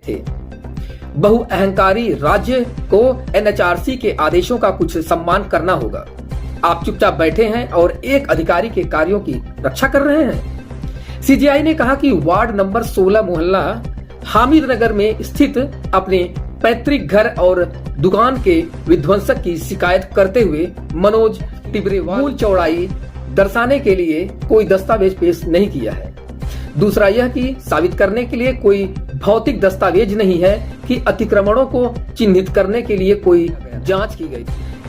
थे। बहुअहंकारी राज्य को एनएचआरसी के आदेशों का कुछ सम्मान करना होगा। आप चुपचाप बैठे हैं और एक अधिकारी के कार्यों की रक्षा कर रहे हैं। सीजेआई ने कहा कि वार्ड नंबर 16 मोहल्ला हामिदनगर में स्थित अपने पैतृक घर और दुकान के विध्वंसक की शिकायत करते हुए मनोज टिब्रेवाल मूल चौड़ाई दर्शाने के लिए कोई दस्तावेज पेश नहीं किया है। दूसरा यह कि साबित करने के लिए कोई भौतिक दस्तावेज नहीं है कि अतिक्रमणों को चिन्हित करने के लिए कोई जांच की गई।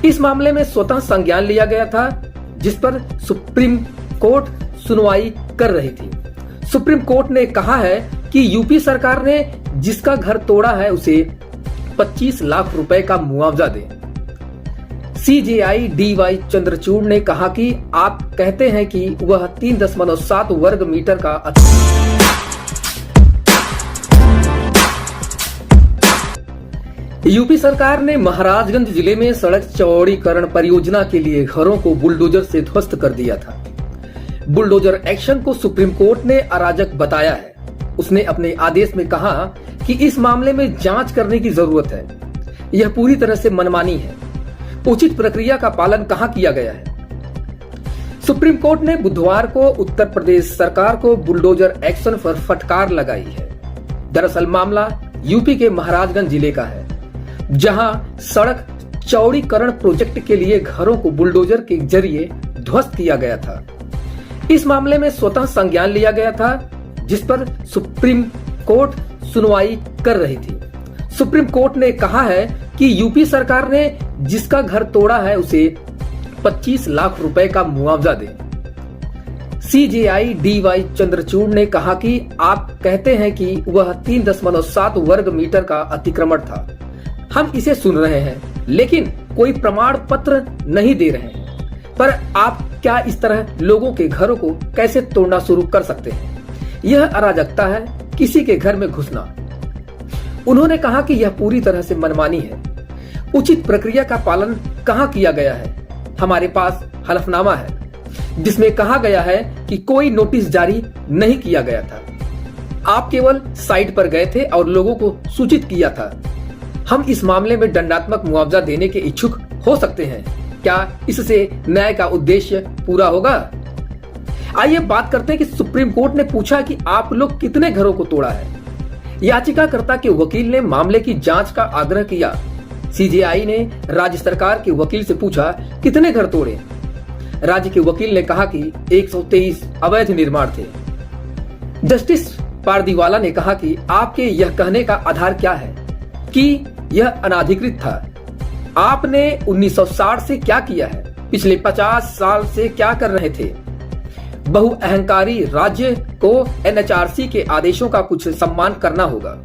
इस मामले में स्वतः संज्ञान लिया गया था, जिस पर सुप्रीम कोर्ट सुनवाई कर रही थी। सुप्रीम कोर्ट ने कहा है कि यूपी सरकार ने जिसका घर तोड़ा है उसे 25 लाख रुपए का मुआवजा दे। सीजेआई डीवाई चंद्रचूड़ ने कहा कि आप कहते हैं कि वह 3.7 वर्ग मीटर का यूपी सरकार ने महाराजगंज जिले में सड़क चौड़ीकरण परियोजना के लिए घरों को बुलडोजर से ध्वस्त कर दिया था। बुलडोजर एक्शन को सुप्रीम कोर्ट ने अराजक बताया है। उसने अपने आदेश में कहा कि इस मामले में जांच करने की जरूरत है। यह पूरी तरह से मनमानी है। उचित प्रक्रिया का पालन कहां किया गया है? सुप्रीम कोर्ट ने बुधवार को उत्तर प्रदेश सरकार को बुलडोजर एक्शन पर फटकार लगाई है। दरअसल मामला यूपी के महाराजगंज जिले का है, जहां सड़क चौड़ीकरण प्रोजेक्ट के लिए घरों को बुलडोजर के जरिए ध्वस्त किया गया था। इस मामले में स्वतः संज्ञान लिया गया था, जिस पर सुप्रीम कोर्ट सुनवाई कर रही थी। सुप्रीम कोर्ट ने कहा है कि यूपी सरकार ने जिसका घर तोड़ा है उसे 25 लाख रुपए का मुआवजा दे। सीजेआई डीवाई चंद्रचूड़ ने कहा कि आप कहते हैं कि वह 3.7 वर्ग मीटर का अतिक्रमण था। हम इसे सुन रहे हैं, लेकिन कोई प्रमाण पत्र नहीं दे रहे हैं। पर आप क्या इस तरह लोगों के घरों को कैसे तोड़ना शुरू कर सकते हैं? यह अराजकता है, किसी के घर में घुसना। उन्होंने कहा कि यह पूरी तरह से मनमानी है। उचित प्रक्रिया का पालन कहां किया गया है? हमारे पास हलफनामा है, जिसमें कहा गया है कि कोई नोटिस जारी नहीं किया गया था। आप केवल साइट पर गए थे और लोगों को सूचित किया था। हम इस मामले में दंडात्मक मुआवजा देने के इच्छुक हो सकते हैं। क्या इससे न्याय का उद्देश्य पूरा होगा? आइए बात करते हैं कि सुप्रीम कोर्ट ने पूछा कि आप लोग कितने घरों को तोड़ा है। याचिकाकर्ता के वकील ने मामले की जांच का आग्रह किया। सीजेआई ने राज्य सरकार के वकील से पूछा कितने घर तोड़े। राज्य के वकील ने कहा कि 123 अवैध निर्माण थे। जस्टिस पारदीवाला ने कहा कि आपके यह कहने का आधार क्या है कि यह अनाधिकृत था? आपने 1960 से क्या किया है? पिछले 50 साल से क्या कर रहे थे? बहुअहंकारी राज्य को एनएचआरसी के आदेशों का कुछ सम्मान करना होगा।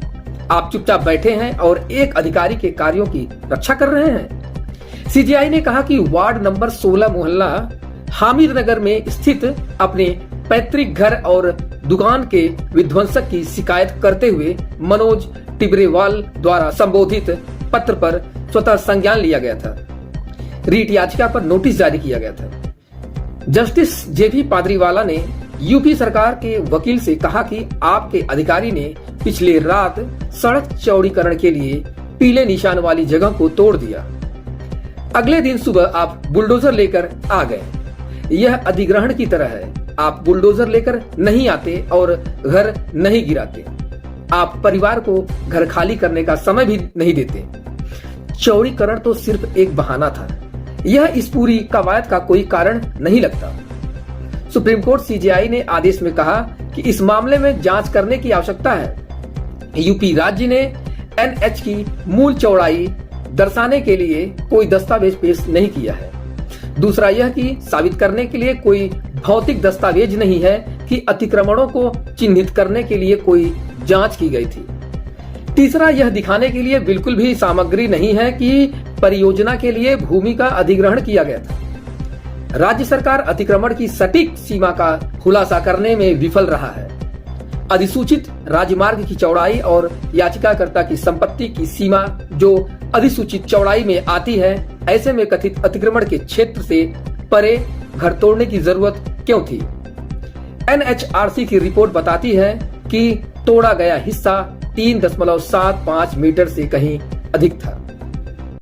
आप चुपचाप बैठे हैं और एक अधिकारी के कार्यों की रक्षा कर रहे हैं। सीजेआई ने कहा कि वार्ड नंबर 16 मोहल्ला हामिदनगर में स्थित अपने पैतृक घर और दुकान के विध्वंसक की शिकायत करते हुए मनोज टिब्रेवाल द्वारा संबोधित पत्र पर स्वतः संज्ञान लिया गया था। रीट याचिका पर नोटिस जारी किया गया था। जस्टिस जेपी पादरीवाला ने यूपी सरकार के वकील से कहा कि आपके अधिकारी ने पिछले रात सड़क चौड़ीकरण के लिए पीले निशान वाली जगह को तोड़ दिया। अगले दिन सुबह आप बुलडोजर लेकर आ गए। यह अधिग्रहण की तरह है। आप बुलडोजर लेकर नहीं आते और घर नहीं गिराते। आप परिवार को घर खाली करने का समय भी नहीं देते। चौड़ीकरण तो सिर्फ एक बहाना था। यह इस पूरी कवायद का कोई कारण नहीं लगता। सुप्रीम कोर्ट सीजेआई ने आदेश में कहा कि इस मामले में जांच करने की आवश्यकता है। यूपी राज्य ने एनएच की मूल चौड़ाई दर्शाने के लिए कोई दस्तावेज पेश नहीं किया है। दूसरा यह कि साबित करने के लिए कोई भौतिक दस्तावेज नहीं है कि अतिक्रमणों को चिन्हित करने के लिए कोई जांच की गई थी। तीसरा यह दिखाने के लिए बिल्कुल भी सामग्री नहीं है कि परियोजना के लिए भूमि का अधिग्रहण किया गया था। राज्य सरकार अतिक्रमण की सटीक सीमा का खुलासा करने में विफल रहा है। अधिसूचित राजमार्ग की चौड़ाई और याचिकाकर्ता की संपत्ति की सीमा जो अधिसूचित चौड़ाई में आती है, ऐसे में कथित अतिक्रमण के क्षेत्र से परे घर तोड़ने की जरूरत क्यों थी? एनएचआरसी की रिपोर्ट बताती है कि तोड़ा गया हिस्सा 3.75 मीटर से कहीं अधिक था।